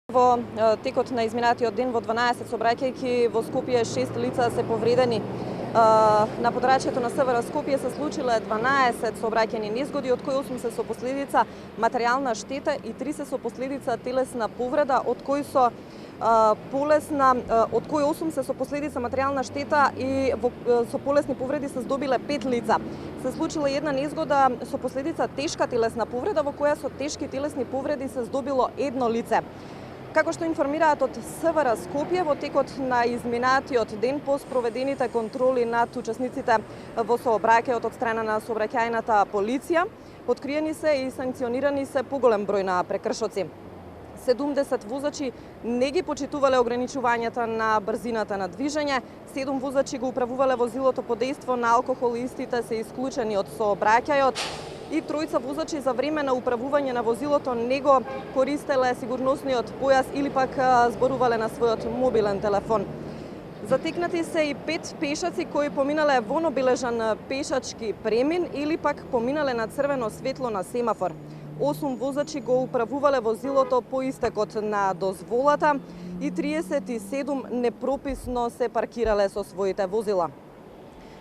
Во текот на изминатиот ден во 12 сообраќајки во Скопје 6 лица се повредени. На подрачјето на СВР Скопје се случиле 12 сообраќајни незгоди, од кои 8 се со последица материјална штета и 3 се со последица телесна повреда, од кои 8 се со последица материјална штета и со полесни повреди се здобиле 5 лица. Се случила една незгода со последица тешка телесна повреда, во која со тешки телесни повреди се здобило едно лице. Како што информираат од СВР Скопје, во текот на изминатиот ден по спроведените контроли над учесниците во сообраќајот од страна на сообраќајната полиција, откриени се и санкционирани се поголем број на прекршоци. 70 возачи не ги почитувале ограничувањата на брзината на движење, 7 возачи го управувале возилото под дејство на алкохол и истите се исклучени од сообраќајот, и тројца возачи за време на управување на возилото не го користеле сигурносниот појас или пак зборувале на својот мобилен телефон. Затекнати се и 5 пешаци кои поминале во набележан пешачки премин или пак поминале на црвено светло на семафор. 8 возачи го управувале возилото по истекот на дозволата и 37 непрописно се паркирале со своите возила.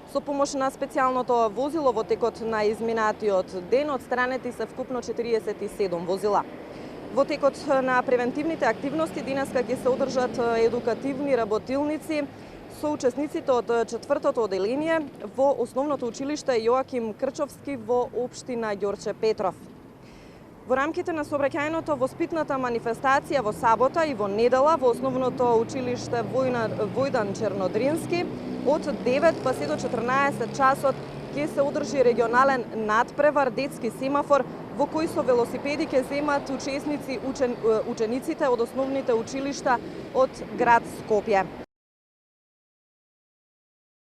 Со помош на специјалното возило во текот на изминатиот ден отстранети се вкупно 47 возила. Во текот на превентивните активности денеска ќе се одржат едукативни работилници со учесниците од 4-тото оделение во Основното училиште Јоаким Крчовски во општина Ѓорче Петров. Во рамките на сообраќајното воспитната манифестација во сабота и во недела во Основното училиште Војдан Чернодрински од 9 па се до 14 часот ќе се одржи регионален надпревар детски семафор во кој со велосипеди ќе земат учесници учениците од основните училишта од град Скопје.